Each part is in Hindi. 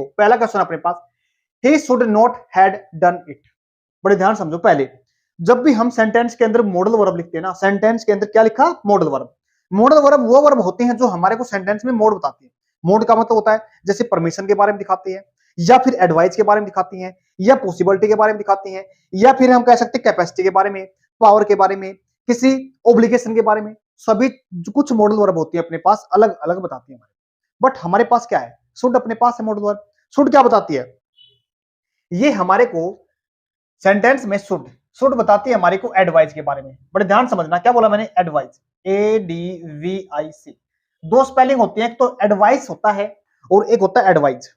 देखो पहला क्वेश्चन अपने पास, he should not had done it. बड़े ध्यान समझो, पहले जब भी हम सेंटेंस के अंदर मॉडल वर्ब लिखते हैं ना, सेंटेंस के अंदर क्या लिखा, मॉडल वर्ब। मॉडल वर्ब वो वर्ब होते हैं जो हमारे को सेंटेंस में मोड बताती है। मोड का मतलब होता है जैसे परमिशन के बारे में दिखाती है, या फिर एडवाइस के बारे में दिखाती है, या पॉसिबिलिटी के बारे में दिखाती है, या फिर हम कह सकते हैं कैपेसिटी के बारे में, पावर के बारे में, किसी ओब्लिगेशन के बारे में। सभी कुछ मॉडल वर्ब होती है अपने पास, अलग अलग बताती है हमारे। बट हमारे पास क्या है, शुड अपने पास है मॉडल वर्ब। शुड क्या बताती है, ये हमारे को सेंटेंस में शुड शुड बताती है हमारे को एडवाइस के बारे में। बड़े ध्यान समझना, क्या बोला मैंने, एडवाइस, ADVIC। दो स्पेलिंग होती है, एक तो एडवाइस होता है और एक होता है एडवाइस,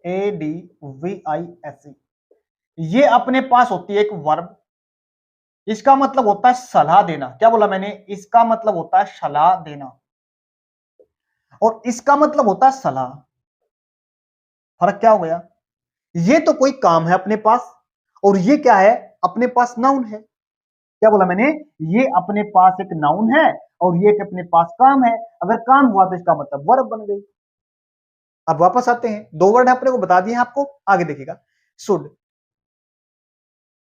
ADVISE। ये अपने पास होती है एक वर्ब, इसका मतलब होता है सलाह देना। क्या बोला मैंने, इसका मतलब होता है सलाह देना, और इसका मतलब होता है सलाह। फर्क क्या हो गया, ये तो कोई काम है अपने पास, और ये क्या है अपने पास, नाउन है। क्या बोला मैंने, ये अपने पास एक नाउन है और ये एक अपने पास काम है। अगर काम हुआ तो इसका मतलब वर्ब बन गई। अब वापस आते हैं, दो वर्ड अपने को बता दिए आपको, आगे देखिएगा। शुड,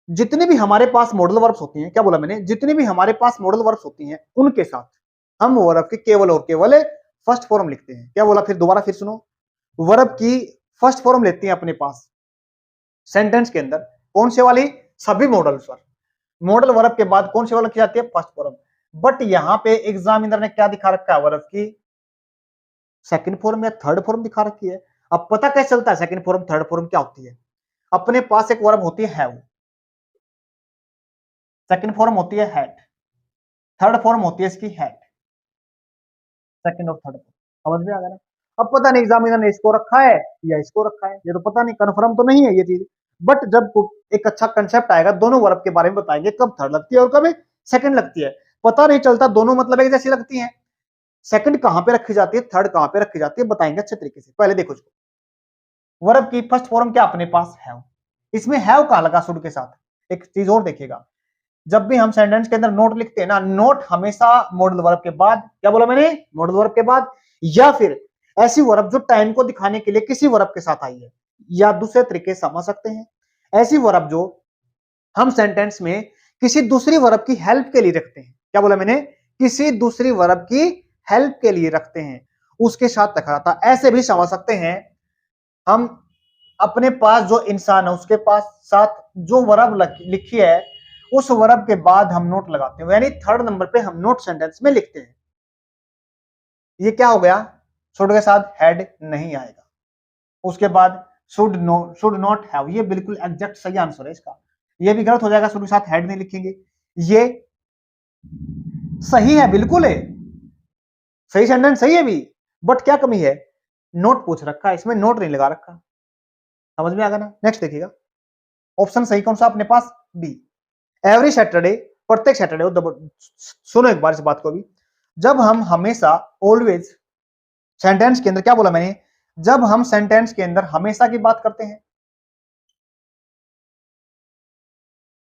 जितने भी हमारे पास मॉडल वर्ब्स होती हैं, क्या बोला मैंने, जितने भी हमारे पास मॉडल वर्ब्स होती हैं उनके साथ हम वर्ब के केवल और केवल फर्स्ट फॉर्म लिखते हैं। क्या बोला, फिर दोबारा फिर सुनो, वर्ब की फर्स्ट फॉर्म लेते हैं अपने पास सेंटेंस के अंदर। कौन से वाली, सभी मॉडल्स पर मॉडल वर्ब के बाद कौन सी वाली लिखी जाती है, फर्स्ट फॉर्म। बट यहां पे एग्जामिनर ने क्या दिखा रखा है, वर्ब की सेकंड फॉर्म या थर्ड फॉर्म दिखा रखी है। अब पता कैसे चलता है सेकंड फॉर्म थर्ड फॉर्म क्या होती है, अपने पास एक वर्ब होती है हैव, सेकंड फॉर्म होती है हैड, थर्ड फॉर्म होती है इसकी हैड, सेकंड और थर्ड फॉर्म। समझ में आ गया ना। अब पता नहीं एग्जामिनर ने इसको रखा है या इसको रखा है, ये तो पता नहीं, कंफर्म तो नहीं है ये चीज। बट जब एक अच्छा कंसेप्ट आएगा, दोनों वर्ब के बारे में बताएंगे, कब थर्ड लगती है और कब सेकंड लगती है। पता नहीं चलता, दोनों मतलब एक जैसी लगती हैं। सेकंड कहां पे रखी जाती है, थर्ड कहां पे रखी जाती है, बताएंगे अच्छे तरीके से। पहले देखो वर्ब की फर्स्ट फॉर्म क्या अपने पास हैव, इसमें हैव कहां लगा शुड के साथ। एक चीज और देखिएगा, जब भी हम सेंटेंस के अंदर नोट लिखते हैं ना, नोट हमेशा मॉडल वर्ब के बाद, क्या बोला मैंने, मॉडल वर्ब के बाद, या फिर ऐसी वर्ब जो टाइम को दिखाने के लिए किसी वर्ब के साथ आई है, या दूसरे तरीके से समझ सकते हैं, ऐसी वर्ब जो हम सेंटेंस में किसी दूसरी वर्ब की हेल्प के लिए रखते हैं। क्या बोला मैंने, किसी दूसरी वर्ब की हेल्प के लिए रखते हैं, उसके साथ रखा था। ऐसे भी समझ सकते हैं हम, अपने पास जो इंसान है उसके पास साथ जो वर्ब लिखी है, उस वर्ब के बाद हम नोट लगाते हैं, यानी थर्ड नंबर पे हम नोट सेंटेंस में लिखते हैं। ये क्या हो गया, शुड के साथ हैड नहीं आएगा। उसके बाद शुड नॉट हैव, ये बिल्कुल एग्जैक्ट सही आंसर है इसका। ये भी गलत हो जाएगा, शुड के साथ हैड नहीं लिखेंगे। ये सही है, बिल्कुल है सही, सेंटेंस सही है भी, बट क्या कमी है, नोट पूछ रखा है, इसमें नोट नहीं लगा रखा। समझ में आ गया ना। नेक्स्ट देखिएगा, ऑप्शन सही कौन सा अपने पास, बी। एवरी सैटरडे, प्रत्येक सैटरडे। सुनो एक बार इस बात को भी, जब हम हमेशा, ऑलवेज, सेंटेंस के अंदर क्या बोला मैंने, जब हम सेंटेंस के अंदर हमेशा की बात करते हैं,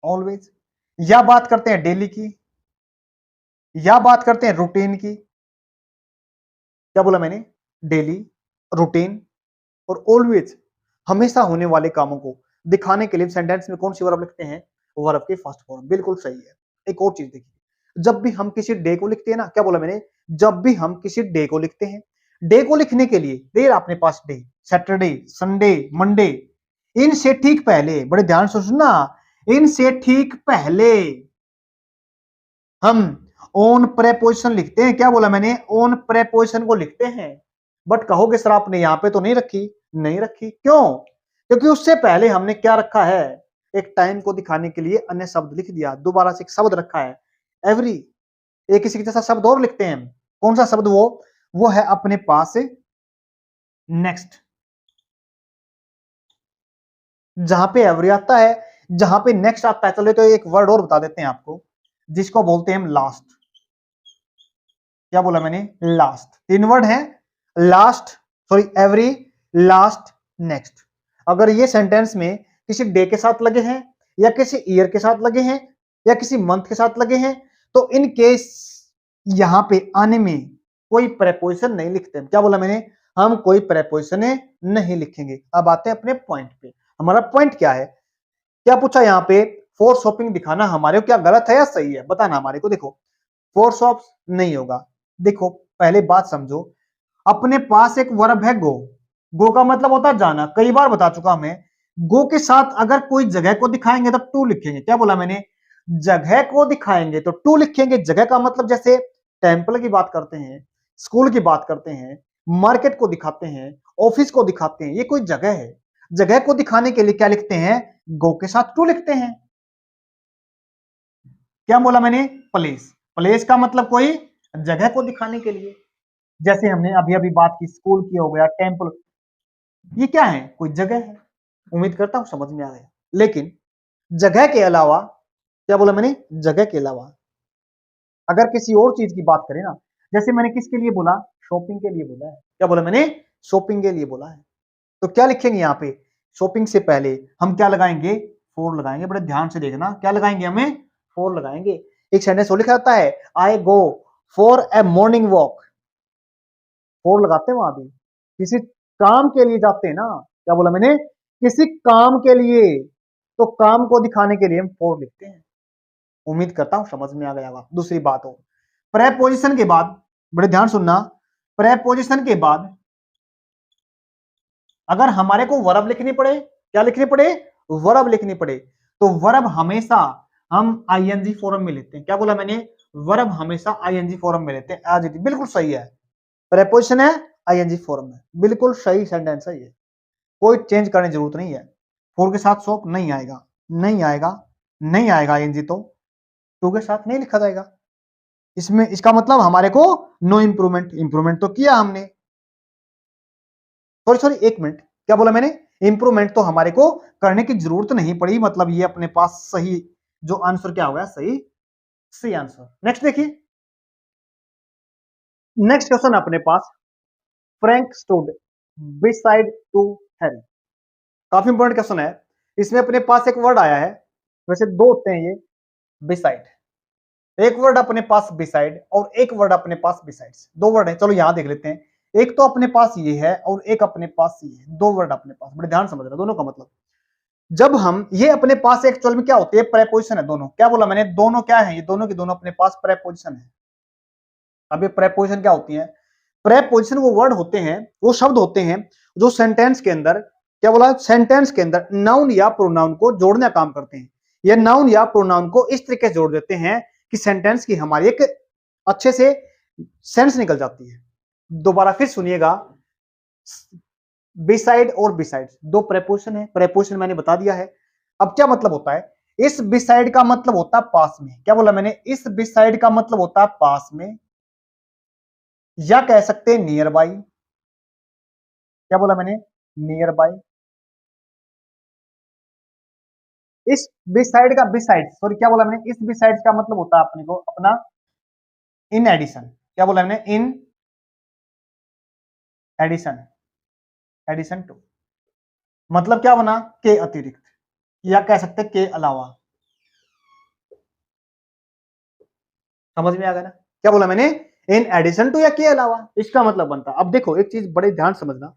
ऑलवेज, या बात करते हैं डेली की, या बात करते हैं रूटीन की, क्या बोला मैंने, डेली, रूटीन और ऑलवेज, हमेशा होने वाले कामों को दिखाने के लिए सेंटेंस में कौन सी वर्ब लिखते हैं, वर्ब की फर्स्ट फॉर्म। बिल्कुल सही है। एक और चीज देखिए, जब भी हम किसी डे को लिखते हैं ना, क्या बोला मैंने, जब भी हम किसी डे को लिखते हैं, डे को लिखने के लिए देर अपने पास डे, सैटरडे, संडे, मंडे, इनसे ठीक पहले, बड़े ध्यान से सुनना, इनसे ठीक पहले हम ओन प्रेपोजिशन लिखते हैं। क्या बोला मैंने, ओन प्रेपोजिशन को लिखते हैं। बट कहोगे सर आपने यहां पे तो नहीं रखी, नहीं रखी, क्यों, क्योंकि उससे पहले हमने क्या रखा है, एक टाइम को दिखाने के लिए अन्य शब्द लिख दिया, दोबारा से एक शब्द रखा है, एवरी। एक किसी के जैसा शब्द और लिखते हैं, कौन सा शब्द, वो है अपने पास नेक्स्ट। जहां पे एवरी आता है, जहां पे नेक्स्ट आता है, चलो तो एक वर्ड और बता देते हैं आपको, जिसको बोलते हैं हम लास्ट। क्या बोला मैंने, लास्ट। तीन वर्ड है, last, sorry every, last, next. अगर ये सेंटेंस में किसी डे के साथ लगे हैं, या किसी ईयर के साथ लगे हैं, या किसी मंथ के साथ लगे हैं, तो इन केस यहां पे आने में कोई प्रेपोजिशन नहीं लिखते। क्या बोला मैंने, हम कोई प्रेपोजिशन नहीं लिखेंगे। अब आते हैं अपने पॉइंट पे। हमारा पॉइंट क्या है, क्या पूछा यहाँ पे, फॉर शॉपिंग दिखाना हमारे को क्या गलत है या सही है, बताना हमारे को। देखो फॉर शॉप्स नहीं होगा। देखो पहले बात समझो, अपने पास एक वर्ब है गो। गो का मतलब होता है जाना, कई बार बता चुका हमें। गो के साथ अगर कोई जगह को दिखाएंगे तो टू लिखेंगे। क्या बोला मैंने, जगह को दिखाएंगे तो टू लिखेंगे। जगह का मतलब जैसे टेंपल की बात करते हैं, स्कूल की बात करते हैं, मार्केट को दिखाते हैं, ऑफिस को दिखाते हैं, ये कोई जगह है। जगह को दिखाने के लिए क्या लिखते हैं, गो के साथ टू लिखते हैं। क्या बोला मैंने, प्लेस। प्लेस का मतलब कोई जगह को दिखाने के लिए, जैसे हमने अभी अभी बात की स्कूल की हो गया, टेंपल, ये क्या है, कोई जगह है। उम्मीद करता हूं समझ में आ गया। लेकिन जगह के अलावा, क्या बोला मैंने, जगह के अलावा अगर किसी और चीज की बात करें ना, जैसे मैंने किसके लिए बोला, शॉपिंग के लिए बोला है। क्या बोला मैंने, शॉपिंग के लिए बोला है। तो क्या लिखेंगे यहाँ पे, शॉपिंग से पहले हम क्या लगाएंगे, फोर लगाएंगे। बड़े ध्यान से देखना, क्या लगाएंगे, हमें फोर लगाएंगे। एक सेंटेंस और लिखा जाता है, I go for a morning walk. For लगाते हैं वहां भी, किसी काम के लिए जाते हैं ना। क्या बोला मैंने, किसी काम के लिए, तो काम को दिखाने के लिए हम फोर लिखते हैं। उम्मीद करता हूं समझ में आ गया होगा। दूसरी बात हो, प्रेपोजिशन के बाद, बड़े ध्यान सुनना, प्रेपोजिशन के बाद अगर हमारे को वर्ब लिखनी पड़े, क्या लिखनी पड़े, वर्ब लिखनी पड़े, तो वर्ब हमेशा हम आईएनजी फॉर्म में लेते हैं। क्या बोला मैंने, वर्ब हमेशा आईएनजी फॉर्म में लेते हैं एज इट इज। बिल्कुल सही है, प्रेपोजिशन है आईएनजी फॉर्म में, बिल्कुल सही सेंटेंस है ये, कोई चेंज करने की जरूरत नहीं है। फोर के साथ सोप नहीं आएगा, नहीं आएगा, नहीं आएगा आईएनजी, तो टू के साथ नहीं लिखा जाएगा इसमें। इसका मतलब हमारे को नो इंप्रूवमेंट, इंप्रूवमेंट तो किया हमने। सॉरी सॉरी एक मिनट, क्या बोला मैंने, इंप्रूवमेंट तो हमारे को करने की जरूरत नहीं पड़ी, मतलब ये अपने पास सही, जो आंसर क्या होगा, सही, सी आंसर। नेक्स्ट देखिए, नेक्स्ट क्वेश्चन अपने पास, Frank stood beside to Harry. काफी इंपॉर्टेंट क्वेश्चन है। इसमें अपने पास एक वर्ड आया है, वैसे दो होते हैं ये, बिसाइड। एक वर्ड अपने पास बिसाइड और एक वर्ड अपने पास बिसाइड्स, दो वर्ड है। चलो यहां देख लेते हैं, एक तो अपने पास ये है और एक अपने पास ये है, दो वर्ड अपने पास। बड़े ध्यान समझ रहे दोनों का मतलब, जब हम ये अपने पास एक्चुअल में क्या होती है, प्रेपोजिशन है दोनों। क्या बोला मैंने, दोनों क्या है, ये दोनों की दोनों अपने पास प्रेपोजिशन है। अब ये प्रेपोजिशन क्या होती है, प्रेपोजिशन वो वर्ड होते हैं, वो शब्द होते हैं जो सेंटेंस के अंदर, क्या बोला, सेंटेंस के अंदर नाउन या प्रोनाउन को जोड़ने का काम करते हैं। ये नाउन या प्रोनाउन को इस तरीके से जोड़ देते हैं कि सेंटेंस की हमारी एक अच्छे से सेंस निकल जाती है। दोबारा फिर सुनिएगा, बिसाइड और बिसाइड्स दो प्रेपोजिशन है। प्रेपोजिशन मैंने बता दिया है। अब क्या मतलब होता है, इस बिसाइड का मतलब होता है पास में। क्या बोला मैंने, इस बिसाइड का मतलब होता है पास में, या कह सकते हैं नियर बाई। क्या बोला मैंने, नियर बाई। इस बिसाइड का, बिसाइड सॉरी, क्या बोला मैंने, इस बिसाइड का मतलब होता है अपने को अपना इन एडिशन। क्या बोला मैंने, इन एडिशन, एडिशन टू, मतलब क्या बना, के अतिरिक्त, या कह सकते हैं के अलावा। समझ में आ गया ना, क्या बोला मैंने, इन एडिशन टू या के अलावा, इसका मतलब बनता। अब देखो एक चीज बड़े ध्यान समझना,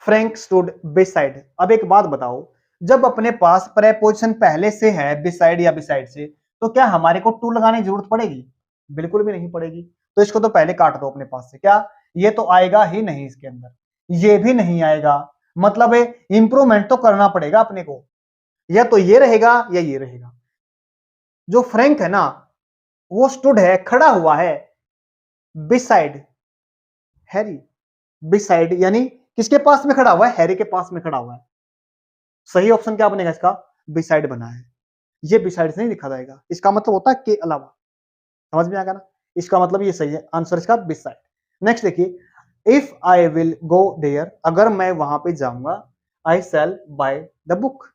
फ्रैंक स्टूड बिसाइड। अब एक बात बताओ, जब अपने पास प्रेपोजिशन पहले से है बिसाइड या बिसाइड से, तो क्या हमारे को टू लगाने की जरूरत पड़ेगी, बिल्कुल भी नहीं पड़ेगी। तो इसको तो पहले काट दो अपने पास से, क्या ये तो आएगा ही नहीं इसके अंदर, ये भी नहीं आएगा, मतलब इंप्रूवमेंट तो करना पड़ेगा अपने को, या तो ये रहेगा या ये रहेगा। जो फ्रैंक है ना, वो स्टूड है, खड़ा हुआ है, बिसाइड हैरी। बिसाइड यानी किसके पास में खड़ा हुआ है, हैरी के पास में खड़ा हुआ है। सही ऑप्शन क्या बनेगा इसका, बिसाइड बना है। ये बिसाइड से नहीं लिखा जाएगा, इसका मतलब होता है के अलावा। समझ में आ गया ना, इसका मतलब ये सही है आंसर इसका, बिसाइड। नेक्स्ट देखिए, if I will go there, अगर मैं वहां पे जाऊंगा, I shall buy the book,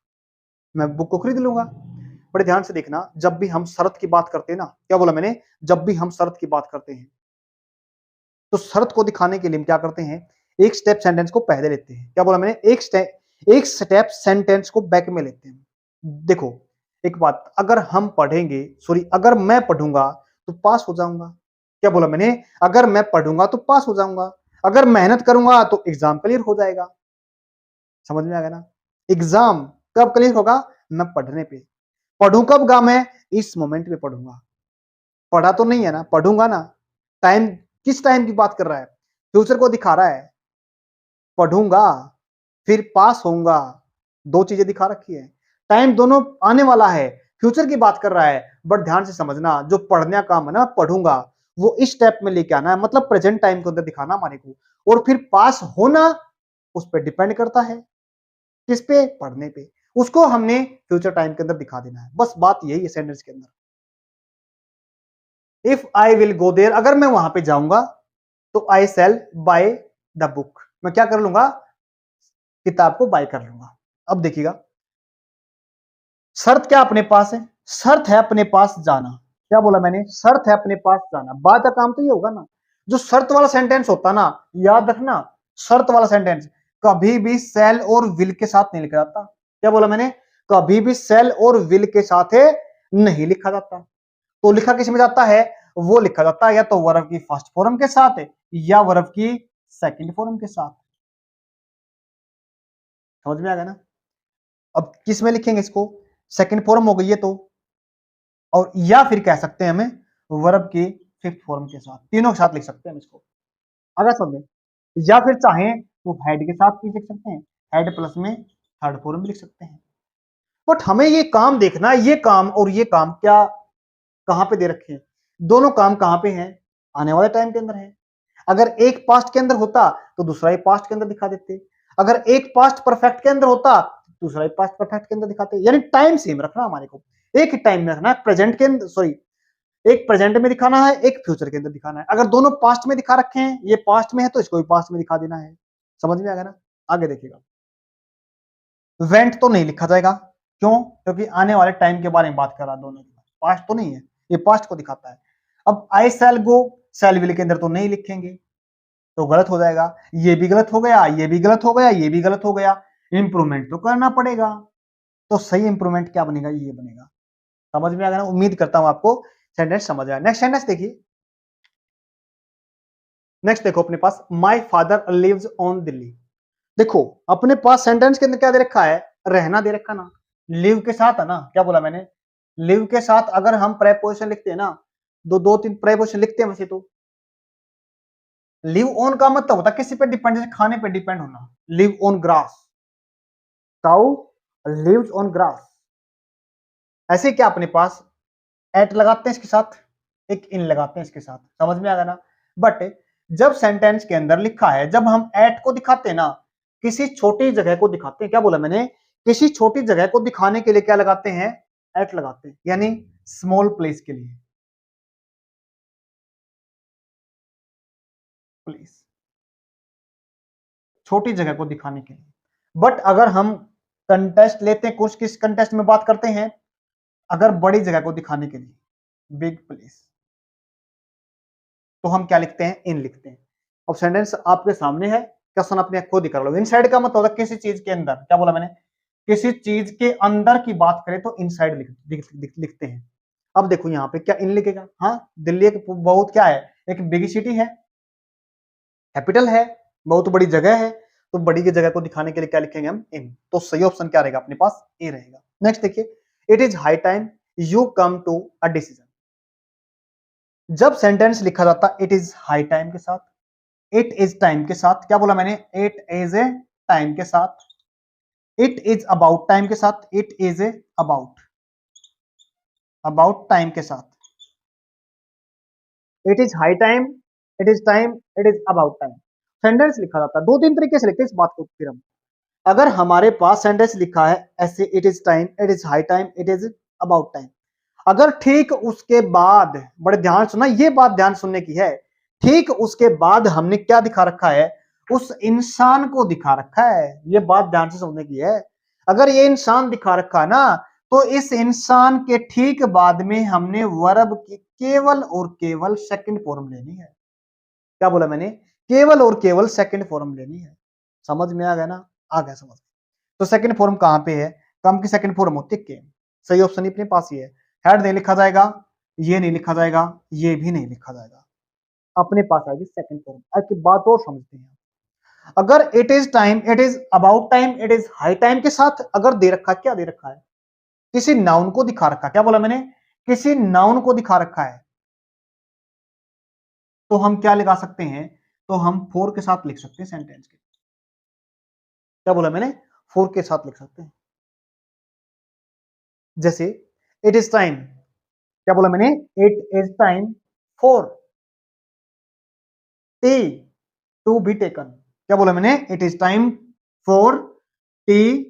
मैं बुक को खरीद लूंगा। बड़े ध्यान से देखना, जब भी हम शर्त की बात करते हैं ना, क्या बोला मैंने, जब भी हम शर्त की बात करते हैं, तो शर्त को दिखाने के लिए हम क्या करते हैं, एक स्टेप सेंटेंस को पहले लेते हैं। क्या बोला मैंने, एक स्टेप सेंटेंस को बैक में लेते हैं। देखो एक बात, अगर हम पढ़ेंगे, सॉरी अगर मैं पढ़ूंगा तो पास हो जाऊंगा। क्या बोला मैंने, अगर मैं पढ़ूंगा तो पास हो जाऊंगा, अगर मेहनत करूंगा तो एग्जाम क्लियर हो जाएगा। समझ में आ गया ना। एग्जाम कब क्लियर होगा, मैं पढ़ने पे। पढ़ू कब गा, मैं इस मोमेंट पे पढ़ूंगा। पढ़ा तो नहीं है ना, पढ़ूंगा ना। टाइम किस टाइम की बात कर रहा है, फ्यूचर को दिखा रहा है। पढ़ूंगा फिर पास होऊंगा, दो चीजें दिखा रखी है। टाइम दोनों आने वाला है, फ्यूचर की बात कर रहा है। बट ध्यान से समझना, जो पढ़ने का काम है ना, पढ़ूंगा, वो इस स्टेप में लेके आना है, मतलब प्रेजेंट टाइम के अंदर दिखाना हमारे को। और फिर पास होना उस पर डिपेंड करता है, किस पे, पढ़ने पे। उसको हमने फ्यूचर टाइम के अंदर दिखा देना है, बस बात यही है सेंटेंस के अंदर। If I will go there, अगर मैं वहां पे जाऊंगा तो I shall buy the book, मैं क्या कर लूंगा, किताब को बाय कर लूंगा। अब देखिएगा, शर्त क्या अपने पास है, शर्त है अपने पास जाना। क्या बोला मैंने, शर्त है अपने पास जाना। बात का काम तो ये होगा ना, जो शर्त वाला सेंटेंस होता ना, याद रखना, शर्त वाला सेंटेंस कभी भी सेल और विल के साथ नहीं लिखा जाता। क्या बोला मैंने, कभी भी सेल और विल के साथ नहीं लिखा जाता। तो लिखा किस में जाता है, वो लिखा जाता है या तो वर्ब की फर्स्ट फॉर्म के साथ या वर्ब की सेकंड फॉर्म के साथ। समझ में आ गया ना। अब किस में लिखेंगे इसको, सेकंड फॉर्म हो गई है तो, और या फिर कह सकते हैं हमें वर्ब की फिफ्थ फॉर्म के साथ, तीनों के साथ लिख सकते हैं हम इसको, अगर समझे। या फिर चाहें तो हेड के साथ भी लिख सकते हैं, हेड प्लस में थर्ड फॉर्म भी लिख सकते हैं। बट हमें ये काम देखना है, ये काम और ये काम क्या कहां पे दे रखे हैं, दोनों काम कहां पे हैं, आने वाले टाइम के अंदर है। अगर एक पास्ट के अंदर होता तो दूसरा ही पास्ट के अंदर दिखा देते, अगर एक पास्ट परफेक्ट के अंदर होता दूसरा ही पास्ट परफेक्ट के अंदर दिखाते। यानी टाइम सेम रखना हमारे को, एक ही टाइम में रखना है, प्रेजेंट के अंदर, सॉरी, एक प्रेजेंट में दिखाना है, एक फ्यूचर के अंदर दिखाना है। अगर दोनों पास्ट में दिखा रखे हैं, ये पास्ट में है तो इसको भी पास्ट में दिखा देना है। समझ में आ गया ना। आगे देखिएगा, वेंट तो नहीं लिखा जाएगा, क्यों, क्योंकि आने वाले टाइम के बारे में बात कर रहा है, दोनों के पास्ट तो नहीं है, ये पास्ट को दिखाता है। अब आई शैल गो, शैल विल के अंदर तो नहीं लिखेंगे, तो गलत हो जाएगा, ये भी गलत हो गया, ये भी गलत हो गया, ये भी गलत हो गया। इंप्रूवमेंट तो करना पड़ेगा, तो सही इंप्रूवमेंट क्या बनेगा, ये बनेगा। समझ में आ गया ना, उम्मीद करता हूं आपको सेंटेंस समझ आया। नेक्स्ट सेंटेंस देखिए, नेक्स्ट देखो अपने पास, my father lives on Delhi. देखो अपने पास सेंटेंस के अंदर क्या दे रखा है, रहना दे रखा ना, लिव के साथ है ना। क्या बोला मैंने, लिव के साथ अगर हम प्रेपोजिशन लिखते हैं ना, दो दो तीन प्रेपोजिशन लिखते हैं वैसे तो। लिव ऑन का मतलब होता है किसी पे डिपेंड, जैसे खाने पे डिपेंड होना, live on grass, cow lives on grass. ऐसे क्या अपने पास एट लगाते हैं इसके साथ, एक इन लगाते हैं इसके साथ, समझ में आ गया ना। बट जब सेंटेंस के अंदर लिखा है, जब हम एट को दिखाते हैं ना, किसी छोटी जगह को दिखाते हैं, क्या बोला मैंने, किसी छोटी जगह को दिखाने के लिए क्या लगाते हैं, एट लगाते हैं, यानी स्मॉल प्लेस के लिए, प्लेस, छोटी जगह को दिखाने के लिए। बट अगर हम कंटेस्ट लेते हैं, कुछ किस कंटेस्ट में बात करते हैं, अगर बड़ी जगह को दिखाने के लिए, बिग प्लेस, तो हम क्या लिखते हैं, इन लिखते हैं। अब सेंटेंस आपके सामने है, क्वेश्चन अपने खुद ही कर लो। इनसाइड का मतलब होता है किसी चीज के अंदर, क्या बोला मैंने, किसी चीज के अंदर की बात करें तो इनसाइड लिखते हैं। अब देखो यहाँ पे क्या इन लिखेगा, हाँ दिल्ली एक बहुत क्या है, एक बिग सिटी है, कैपिटल है, बहुत बड़ी जगह है, तो बड़ी की जगह को दिखाने के लिए क्या लिखेंगे हम, इन। तो सही ऑप्शन क्या रहेगा अपने पास, ए रहेगा। नेक्स्ट देखिए, it is high time you come to a decision. जब सेंटेंस लिखा जाता इट इज हाई टाइम के साथ, इट इज टाइम के साथ, क्या बोला मैंने, इट इज ए टाइम के साथ, इट इज अबाउट टाइम के साथ, it is a about time के साथ, it is high time, it is time, it is about time. Sentence लिखा जाता है दो तीन तरीके से लिखते हैं इस बात को। फिर हम अगर हमारे पास सेंटेंस लिखा है ऐसे, it is time, it is high time, it is about time, अगर ठीक उसके बाद, बड़े ध्यान सुनना, ये बात ध्यान सुनने की है, ठीक उसके बाद हमने क्या दिखा रखा है, उस इंसान को दिखा रखा है, ये बात ध्यान से समझने की है। अगर ये इंसान दिखा रखा है ना, तो इस इंसान के ठीक बाद में हमने वर्ब की केवल और केवल सेकंड फॉर्म लेनी है। क्या बोला मैंने, केवल और केवल सेकंड फॉर्म लेनी है। समझ में आ गया ना, आ गया समझ। तो सेकंड फॉर्म कहां पे है, कम की सेकंड फॉर्म होती है के। सही ऑप्शन अपने पास ही है, हेड नहीं लिखा जाएगा, ये नहीं लिखा जाएगा, ये भी नहीं लिखा जाएगा। अपने पास आएगी सेकंड फॉर्म। अब बात और समझते हैं, अगर it is time, it is about time, it is high time के साथ अगर दे रखा है, क्या दे रखा है, किसी नाउन को दिखा रखा है, क्या बोला मैंने, किसी नाउन को दिखा रखा है, तो हम क्या लगा सकते हैं, तो हम फोर के साथ लिख सकते हैं सेंटेंस के। क्या बोला मैंने, फोर के साथ लिख सकते हैं। जैसे इट इज टाइम, क्या बोला मैंने, it is time for tea to be taken. क्या बोला मैंने, it is time for tea,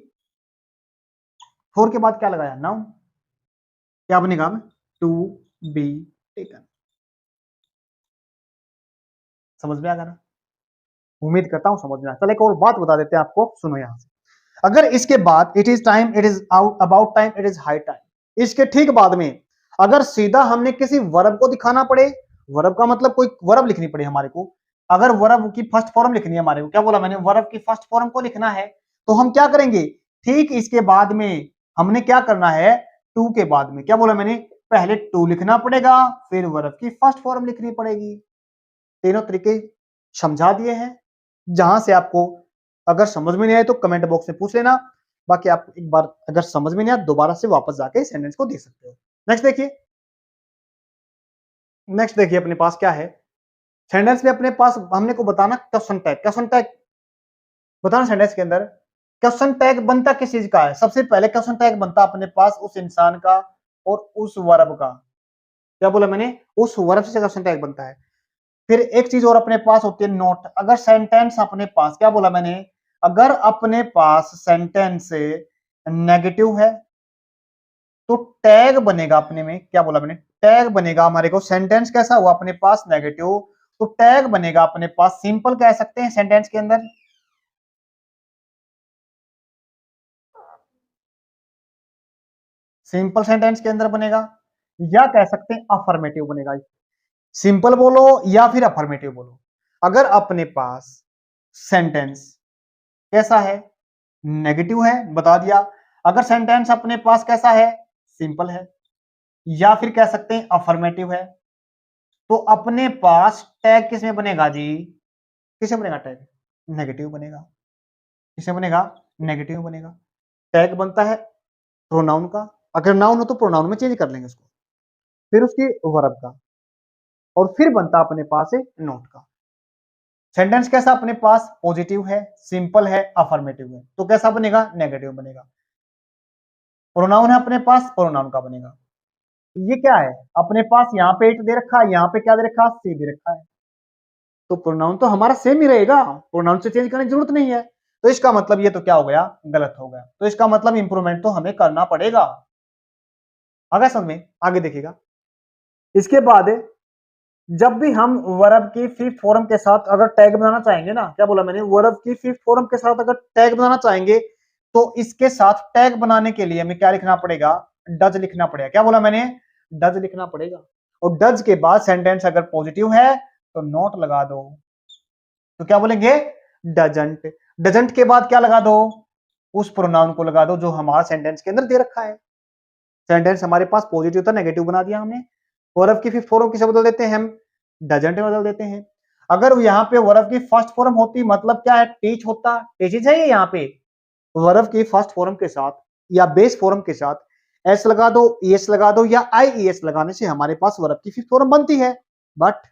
for के बाद क्या लगाया, नाउन, क्या बनेगा, टू बी टेकन। समझ में आ गया ना, उम्मीद करता हूं समझ में आया। चलो एक और बात बता देते हैं आपको, सुनो यहां से, अगर इसके बाद it is time, it is out about time, it is high time, इसके ठीक बाद में अगर सीधा हमने किसी वर्ब को दिखाना पड़े, वर्ब का मतलब कोई वर्ब लिखनी पड़े हमारे को, अगर वर्ब की फर्स्ट फॉर्म लिखनी है हमारे को, क्या बोला मैंने, वर्ब की फर्स्ट फॉर्म को लिखना है, तो हम क्या करेंगे, ठीक इसके बाद में हमने क्या करना है, टू के बाद में, क्या बोला मैंने, पहले टू लिखना पड़ेगा, फिर वर्ब की फर्स्ट फॉर्म लिखनी पड़ेगी। तीनों तरीके समझा दिए हैं। जहां से आपको अगर समझ में नहीं आए तो कमेंट बॉक्स में पूछ लेना, बाकी आप एक बार अगर समझ में नहीं आया दोबारा से वापस जाके सेंटेंस को देख सकते हो। नेक्स्ट देखिए, नेक्स्ट देखिए अपने पास क्या है, सेंटेंस में अपने पास हमने को बताना क्वेश्चन टैग, क्वेश्चन टैग बताना सेंटेंस के अंदर। क्वेश्चन टैग बनता किस चीज का है, सबसे पहले क्वेश्चन टैग बनता अपने पास उस इंसान का और उस वर्ब का। क्या बोला मैंने, उस वर्ब से क्वेश्चन टैग बनता है। फिर एक चीज और अपने पास होती है नोट, अगर सेंटेंस अपने पास, क्या बोला मैंने, अगर अपने पास सेंटेंस नेगेटिव है तो टैग बनेगा अपने में, क्या बोला मैंने, टैग बनेगा हमारे को, सेंटेंस कैसा हुआ अपने पास नेगेटिव, तो टैग बनेगा अपने पास सिंपल, कह सकते हैं सेंटेंस के अंदर, सिंपल सेंटेंस के अंदर बनेगा, या कह सकते हैं अफर्मेटिव बनेगा। सिंपल बोलो या फिर अफर्मेटिव बोलो, अगर अपने पास सेंटेंस कैसा है, नेगेटिव है, बता दिया। अगर सेंटेंस अपने पास कैसा है, सिंपल है, या फिर कह सकते हैं अफर्मेटिव है, तो अपने पास टैग किस में बनेगा जी, किसे बनेगा टैग, नेगेटिव बनेगा। किसे बनेगा, नेगेटिव बनेगा। टैग बनता है प्रोनाउन का, अगर नाउन हो तो प्रोनाउन में चेंज कर लेंगे उसको, फिर उसकी वर्ब का, और फिर बनता अपने पास है नोट का। सेंटेंस कैसा अपने पास, पॉजिटिव है, सिंपल है, अफर्मेटिव है, तो कैसा बनेगा, नेगेटिव बनेगा। प्रोनाउन है अपने पास, प्रोनाउन का बनेगा। ये क्या है अपने पास, यहाँ पे इट दे रखा है, यहाँ पे क्या दे रखा है, सी दे रखा है, तो प्रोनाउन तो हमारा सेम ही रहेगा, प्रोनाउन से चेंज करने की जरूरत नहीं है। तो इसका मतलब ये तो क्या हो गया, गलत हो गया, तो इसका मतलब इंप्रूवमेंट तो हमें करना पड़ेगा। आगे समझ में, आगे देखिएगा। इसके बाद जब भी हम वर्ब की फिफ्थ फॉर्म के साथ अगर टैग बनाना चाहेंगे ना, क्या बोला मैंने, वर्ब की फिफ्थ फॉर्म के साथ अगर टैग बनाना चाहेंगे, तो इसके साथ टैग बनाने के लिए हमें क्या लिखना पड़ेगा, डज लिखना पड़ेगा। क्या बोला मैंने, डज लिखना पड़ेगा, और डज के बाद सेंटेंस अगर पॉजिटिव है तो नोट लगा दो, तो क्या बोलेंगे, डजंट। डजंट के बाद क्या लगा दो, उस प्रोनाउन को लगा दो जो हमारा सेंटेंस के अंदर दे रखा है। सेंटेंस हमारे पास पॉजिटिव था, नेगेटिव बना दिया हमने, वर्ब की फिफ्थ फॉर्म किसे बदल देते हैं हम, डजंट में बदल देते हैं। अगर यहाँ पे वर्ब की फर्स्ट फॉर्म होती, मतलब क्या है, टीच होता, टीचेज है ये, यहाँ पे वर्ब की फर्स्ट फॉर्म के साथ या बेस फॉर्म के साथ एस लगा दो, ईएस लगा दो, या आईईएस लगाने से हमारे पास वर्ब की फिफ्थ फॉर्म बनती है। बट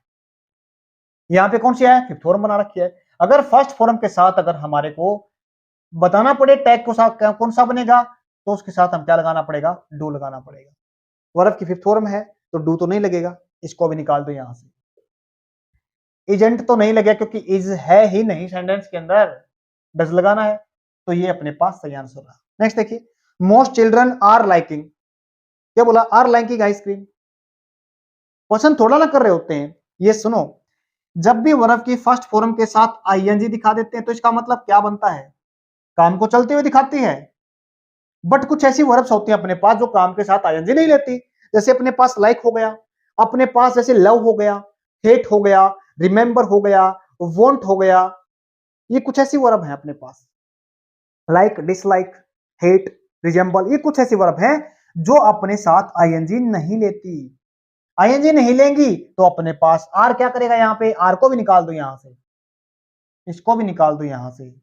यहाँ पे कौन सी है, फिफ्थ फॉर्म बना रखी है। अगर फर्स्ट फॉर्म के साथ अगर हमारे को बताना पड़े टैग को साथ कौन सा बनेगा, तो उसके साथ हम क्या लगाना पड़ेगा, डू लगाना पड़ेगा। वर्ब की फिफ्थ फॉर्म है तो डू तो नहीं लगेगा, इसको भी निकाल दो यहां से। एजेंट तो नहीं लगेगा क्योंकि इज है ही नहीं सेंटेंस के अंदर, डज लगाना है, तो ये अपने पास सही आंसर रहा। नेक्स्ट देखिए, मोस्ट चिल्ड्रन आर लाइकिंग, क्या बोला, आर लाइकिंग आइसक्रीम। क्वेश्चन थोड़ा ना कर रहे होते हैं, ये सुनो, जब भी वर्ब की फर्स्ट फॉर्म के साथ आईएनजी दिखा देते हैं तो इसका मतलब क्या बनता है, काम को चलते हुए दिखाती है। बट कुछ ऐसी वर्ब्स होती हैं अपने पास जो काम के साथ आईएनजी नहीं लेती, जैसे अपने पास लाइक हो गया, अपने पास जैसे लव हो गया, हेट हो गया, रिमेंबर हो गया, वॉन्ट हो गया, ये कुछ ऐसी वर्ब है अपने पास। लाइक, डिसलाइक, हेट, रिजेंबल, ये कुछ ऐसी वर्ब है जो अपने साथ आईएनजी नहीं लेती। आईएनजी नहीं लेंगी तो अपने पास आर क्या करेगा, यहां पे आर को भी निकाल दो, यहां से इसको भी निकाल दो, यहां से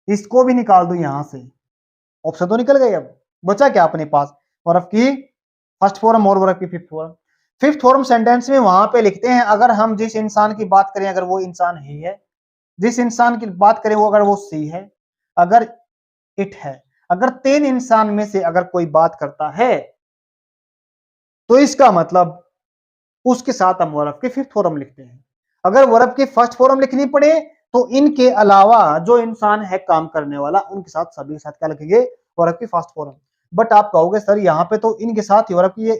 इसको भी निकाल दो, यहां से ऑप्शन तो निकल गए। अब बचा क्या अपने पास, वर्ब की फर्स्ट फॉर्म और वर्ब की fifth form. Fifth form sentence में वहां पे लिखते हैं अगर हम जिस इंसान की बात करें अगर वो इंसान ही है, जिस इंसान की बात करें वो अगर वो सी है, अगर इट है, अगर तीन इंसान में से अगर कोई बात करता है तो इसका मतलब उसके साथ हम वर्ब के फिफ्थ फॉर्म लिखते हैं। अगर वर्ब की फर्स्ट फॉर्म लिखनी पड़े तो इनके अलावा जो इंसान है काम करने वाला उनके साथ सभी के साथ क्या लिखेंगे, वर्ब की फर्स्ट फॉर्म। बट आप कहोगे सर यहाँ पे तो इनके साथ ही वर्ब की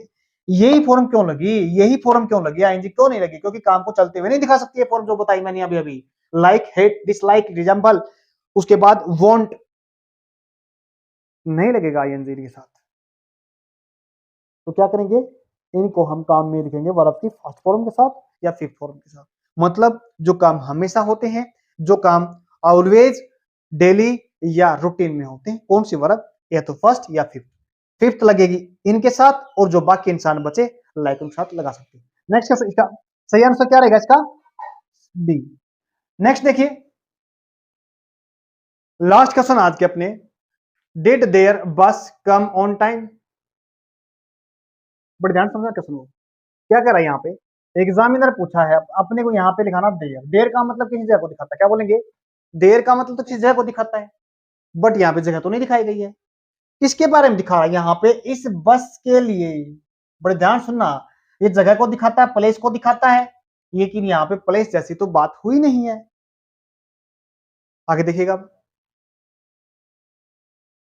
यही फॉर्म क्यों लगी, यही फॉर्म क्यों लगी, आईएनजी क्यों नहीं लगी, क्योंकि काम को चलते हुए नहीं दिखा सकती है फॉर्म जो बताई मैंने अभी अभी, लाइक, हेट, डिसलाइक, रिजेंबल, उसके बाद वांट, नहीं लगेगा आईएनजी के साथ। तो क्या करेंगे, इनको हम काम में लिखेंगे वर्ब की फर्स्ट फॉर्म के साथ या फिफ्थ फॉर्म के साथ। मतलब जो काम हमेशा होते हैं, जो काम ऑलवेज, डेली या रूटीन में होते हैं, कौन सी वर्ब, या तो फर्स्ट या फिफ्थ। फिफ्थ लगेगी इनके साथ और जो बाकी इंसान बचे लाइक उनके साथ लगा सकते हैं। नेक्स्ट इसका सही आंसर क्या रहेगा इसका, डी। नेक्स्ट देखिए लास्ट क्वेश्चन आज के अपने, डिड देयर बस कम ऑन टाइम। बड़े ध्यान समझना क्वेश्चन को क्या कर रहा है यहाँ पे, एग्जामिनर पूछा है अपने को यहाँ पे लिखाना देर। देर का मतलब किसी जगह को दिखाता है, क्या बोलेंगे, देर का मतलब तो किसी जगह को दिखाता है, बट यहाँ पे जगह तो नहीं दिखाई गई है। किसके बारे में दिखा रहा है यहाँ पे, इस बस के लिए। बड़े ध्यान सुनना, ये जगह को दिखाता है, प्लेस को दिखाता है, लेकिन यहाँ पे प्लेस जैसी तो बात हुई नहीं है। आगे देखिएगा,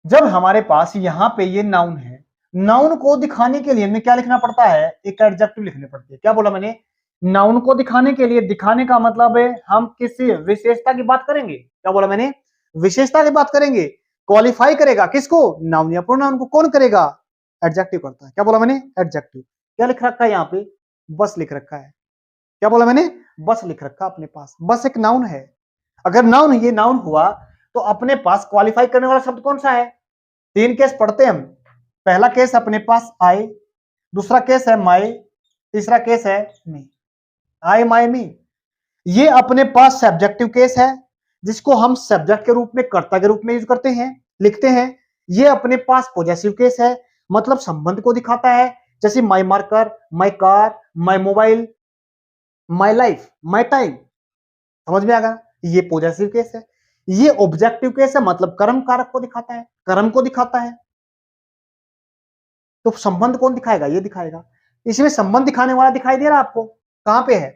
जब हमारे पास यहाँ पे ये नाउन है, नाउन को दिखाने के लिए हमें क्या लिखना पड़ता है, एक एडजेक्टिव लिखने पड़ते हैं। क्या बोला मैंने, नाउन को दिखाने के लिए, दिखाने का मतलब है हम किसी विशेषता की बात करेंगे। क्या बोला मैंने, विशेषता की बात करेंगे। क्वालिफाई करेगा किसको, नाउन या प्रोनाउन को कौन करेगा, एडजेक्टिव करता है। क्या बोला मैंने, एडजेक्टिव। क्या लिख रखा है यहाँ पे, बस लिख रखा है। क्या बोला मैंने, बस लिख रखा अपने पास। बस एक नाउन है, अगर नाउन ये नाउन हुआ तो अपने पास क्वालिफाई करने वाला शब्द कौन सा है। तीन केस पढ़ते हम, पहला केस अपने पास आई, दूसरा केस है माई, तीसरा केस है मी। आई, माई, मी, ये अपने पास सब्जेक्टिव केस है जिसको हम सब्जेक्ट के रूप में, कर्ता के रूप में यूज करते हैं, लिखते हैं। ये अपने पास पॉजेसिव केस है, मतलब संबंध को दिखाता है, जैसे my marker, my car, my mobile, my life, my time. समझ में आ गया, ये पॉजेसिव केस है। ये ऑब्जेक्टिव केस है, मतलब कर्म कारक को दिखाता है, कर्म को दिखाता है। तो संबंध कौन दिखाएगा, ये दिखाएगा। इसमें संबंध दिखाने वाला दिखाई दे रहा है आपको, कहां पे है,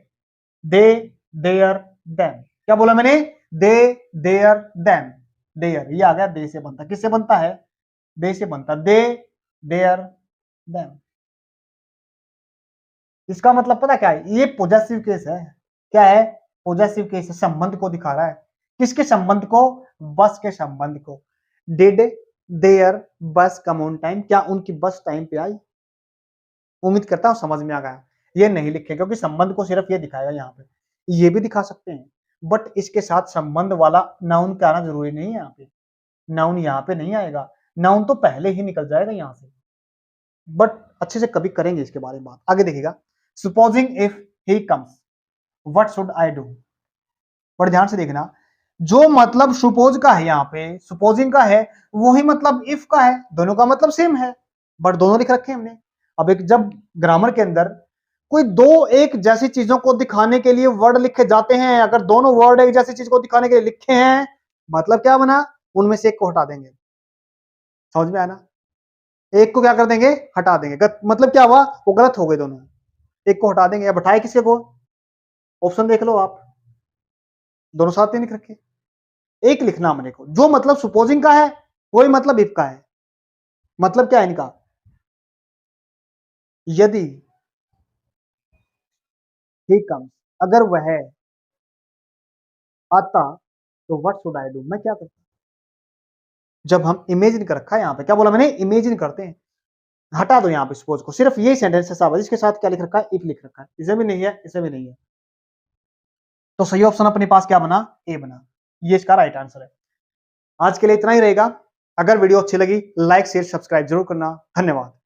दे, देयर, देम। क्या बोला मैंने, दे, देयर, देम। देयर ये आ गया, दे से बनता, किससे बनता है, दे से बनता, दे, देयर, देम। इसका मतलब पता क्या है, ये पॉजेसिव केस है। क्या है, पॉजेसिव केस है, संबंध को दिखा रहा है। किसके संबंध को, बस के संबंध को। डिड देयर बस कम ऑन टाइम, क्या उनकी बस टाइम पे आई। उम्मीद करता हूं समझ में आ गया। ये नहीं लिखे क्योंकि संबंध को सिर्फ ये दिखाएगा, यहाँ पे ये भी दिखा सकते हैं, बट इसके साथ संबंध वाला नाउन का आना जरूरी नहीं है। यहाँ पे नाउन यहाँ पे नहीं आएगा, नाउन तो पहले ही निकल जाएगा यहाँ से। बट अच्छे से कभी करेंगे इसके बारे में बात, आगे देखिएगा। Supposing if he comes, what should I do. बड़े ध्यान से देखना, जो मतलब सुपोज का है यहाँ पे, सुपोजिंग का है, वही मतलब इफ का है, दोनों का मतलब सेम है, बट दोनों लिख रखे हैं हमने। अब एक जब ग्रामर के अंदर कोई दो एक जैसी चीजों को दिखाने के लिए वर्ड लिखे जाते हैं, अगर दोनों वर्ड एक जैसी चीज को दिखाने के लिए लिखे हैं, मतलब क्या बना, उनमें से एक को हटा देंगे। समझ में आया ना, एक को क्या कर देंगे, हटा देंगे। मतलब क्या हुआ, वो गलत हो गए दोनों, एक को हटा देंगे। या बैठाए किसके को, ऑप्शन देख लो आप, दोनों साथ नहीं लिख रखे, एक लिखना हमने को। जो मतलब सुपोजिंग का है वही मतलब इफ का है। मतलब क्या है इनका, यदि ही कम्स, अगर वह आता तो व्हाट शुड आई डू, मैं क्या करता। जब हम इमेजिन कर रखा है यहाँ पे, क्या बोला मैंने, इमेजिन करते हैं। हटा दो यहाँ पे सपोज को, सिर्फ ये सेंटेंस है साहब, इसके साथ क्या लिख रखा है, इफ लिख रखा है, इसे भी नहीं है, इसे भी नहीं है। तो सही ऑप्शन अपने पास क्या बना, ए बना। ये इसका राइट आंसर है। आज के लिए इतना ही रहेगा। अगर वीडियो अच्छी लगी लाइक शेयर सब्सक्राइब जरूर करना। धन्यवाद।